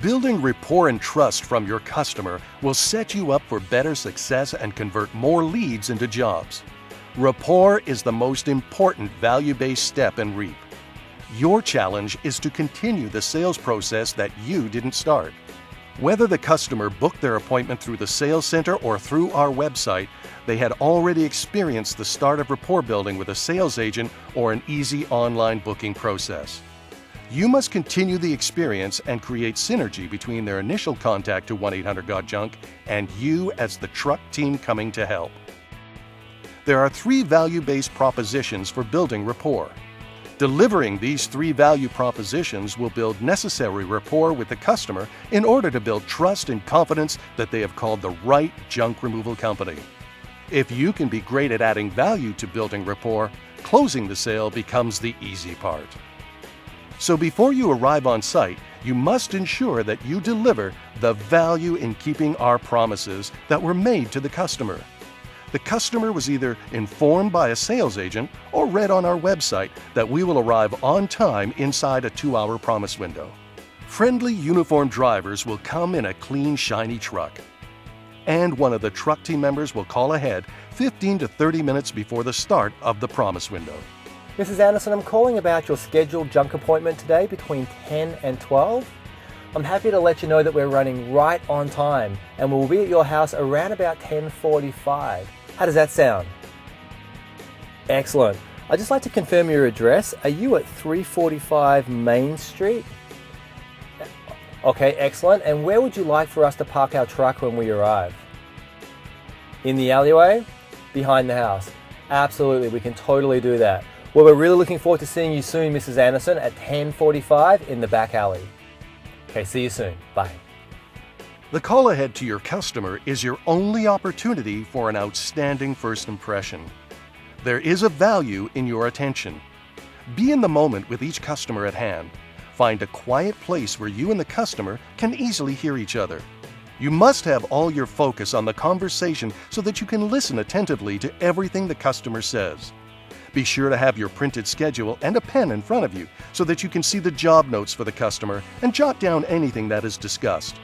Building rapport and trust from your customer will set you up for better success and convert more leads into jobs. Rapport is the most important value-based step in REAP. Your challenge is to continue the sales process that you didn't start. Whether the customer booked their appointment through the sales center or through our website, they had already experienced the start of rapport building with a sales agent or an easy online booking process. You must continue the experience and create synergy between their initial contact to 1-800-GOT-JUNK and you as the truck team coming to help. There are 3 value-based propositions for building rapport. Delivering these 3 value propositions will build necessary rapport with the customer in order to build trust and confidence that they have called the right junk removal company. If you can be great at adding value to building rapport, closing the sale becomes the easy part. So before you arrive on site, you must ensure that you deliver the value in keeping our promises that were made to the customer. The customer was either informed by a sales agent or read on our website that we will arrive on time inside a 2-hour promise window. Friendly uniformed drivers will come in a clean, shiny truck. And one of the truck team members will call ahead 15 to 30 minutes before the start of the promise window. Mrs. Anderson, I'm calling about your scheduled junk appointment today between 10 and 12. I'm happy to let you know that we're running right on time and we'll be at your house around about 10:45. How does that sound? Excellent. I'd just like to confirm your address. Are you at 345 Main Street? Okay, excellent. And where would you like for us to park our truck when we arrive? In the alleyway? Behind the house? Absolutely, we can totally do that. Well, we're really looking forward to seeing you soon, Mrs. Anderson, at 10:45 in the back alley. Okay, see you soon. Bye. The call ahead to your customer is your only opportunity for an outstanding first impression. There is a value in your attention. Be in the moment with each customer at hand. Find a quiet place where you and the customer can easily hear each other. You must have all your focus on the conversation so that you can listen attentively to everything the customer says. Be sure to have your printed schedule and a pen in front of you so that you can see the job notes for the customer and jot down anything that is discussed.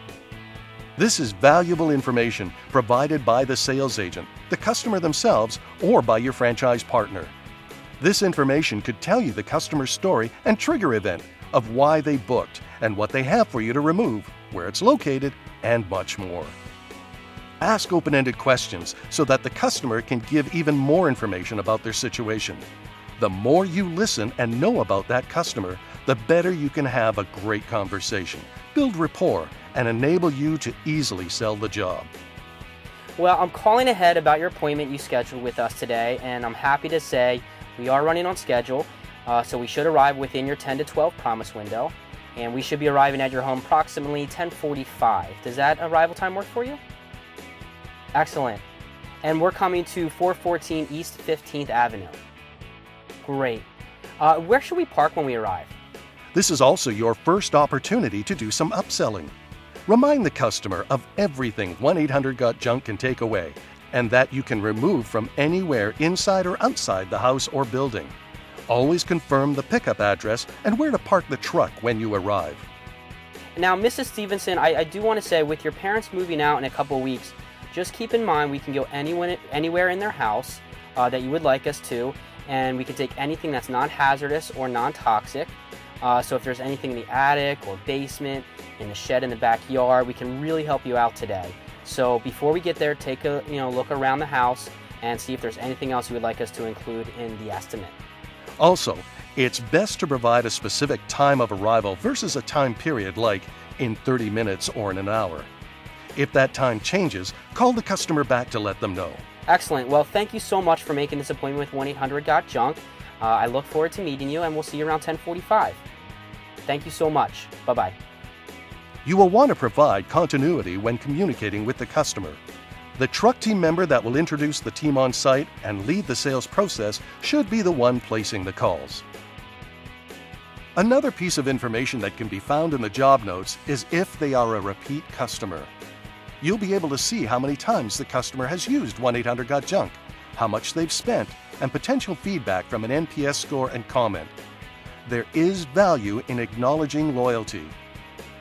This is valuable information provided by the sales agent, the customer themselves, or by your franchise partner. This information could tell you the customer's story and trigger event of why they booked and what they have for you to remove, where it's located, and much more. Ask open-ended questions so that the customer can give even more information about their situation. The more you listen and know about that customer, the better you can have a great conversation, build rapport, and enable you to easily sell the job. Well, I'm calling ahead about your appointment you scheduled with us today, and I'm happy to say we are running on schedule, so we should arrive within your 10 to 12 promise window, and we should be arriving at your home approximately 10:45. Does that arrival time work for you? Excellent. And we're coming to 414 East 15th Avenue. Great. Where should we park when we arrive? This is also your first opportunity to do some upselling. Remind the customer of everything 1-800-GOT-JUNK can take away and that you can remove from anywhere inside or outside the house or building. Always confirm the pickup address and where to park the truck when you arrive. Now, Mrs. Stevenson, I do want to say with your parents moving out in a couple weeks, just keep in mind we can go anywhere in their house that you would like us to, and we can take anything that's non-hazardous or non-toxic. So if there's anything in the attic or basement, in the shed in the backyard, we can really help you out today. So before we get there, take a look around the house and see if there's anything else you would like us to include in the estimate. Also, it's best to provide a specific time of arrival versus a time period like in 30 minutes or in an hour. If that time changes, call the customer back to let them know. Excellent. Well, thank you so much for making this appointment with 1-800-GOT-JUNK. I look forward to meeting you, and we'll see you around 10:45. Thank you so much. Bye-bye. You will want to provide continuity when communicating with the customer. The truck team member that will introduce the team on site and lead the sales process should be the one placing the calls. Another piece of information that can be found in the job notes is if they are a repeat customer. You'll be able to see how many times the customer has used 1-800-GOT-JUNK, how much they've spent, and potential feedback from an NPS score and comment. There is value in acknowledging loyalty.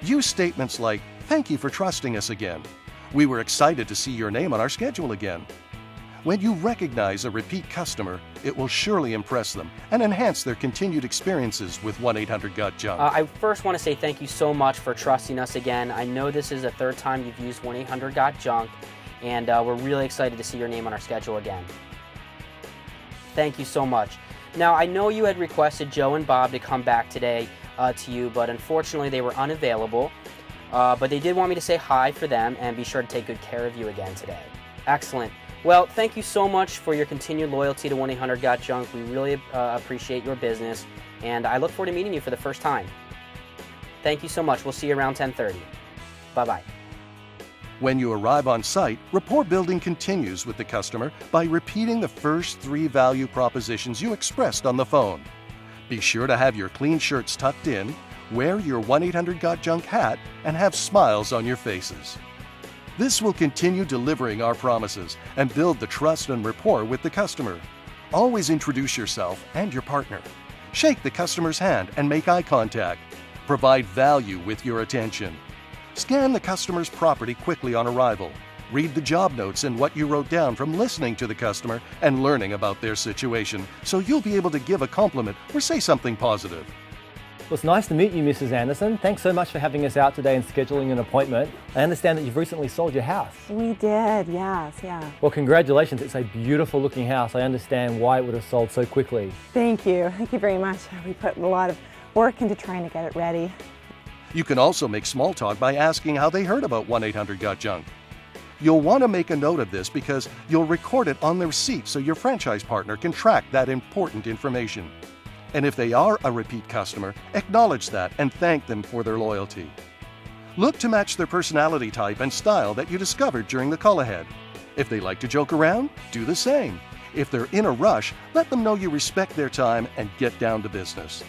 Use statements like, "Thank you for trusting us again." "We were excited to see your name on our schedule again." When you recognize a repeat customer, it will surely impress them and enhance their continued experiences with 1-800-GOT-JUNK. I first want to say thank you so much for trusting us again. I know this is the third time you've used 1-800-GOT-JUNK, and we're really excited to see your name on our schedule again. Thank you so much. Now, I know you had requested Joe and Bob to come back today to you, but unfortunately they were unavailable. But they did want me to say hi for them and be sure to take good care of you again today. Excellent. Well, thank you so much for your continued loyalty to 1-800-GOT-JUNK. We really appreciate your business, and I look forward to meeting you for the first time. Thank you so much. We'll see you around 10:30. Bye-bye. When you arrive on site, rapport building continues with the customer by repeating the first 3 value propositions you expressed on the phone. Be sure to have your clean shirts tucked in, wear your 1-800-GOT-JUNK hat, and have smiles on your faces. This will continue delivering our promises and build the trust and rapport with the customer. Always introduce yourself and your partner. Shake the customer's hand and make eye contact. Provide value with your attention. Scan the customer's property quickly on arrival. Read the job notes and what you wrote down from listening to the customer and learning about their situation, so you'll be able to give a compliment or say something positive. Well, it's nice to meet you, Mrs. Anderson. Thanks so much for having us out today and scheduling an appointment. I understand that you've recently sold your house. We did, yes, yeah. Well, congratulations. It's a beautiful looking house. I understand why it would have sold so quickly. Thank you very much. We put a lot of work into trying to get it ready. You can also make small talk by asking how they heard about 1-800-GOT-JUNK. You'll want to make a note of this because you'll record it on the receipt so your franchise partner can track that important information. And if they are a repeat customer, acknowledge that and thank them for their loyalty. Look to match their personality type and style that you discovered during the call ahead. If they like to joke around, do the same. If they're in a rush, let them know you respect their time and get down to business.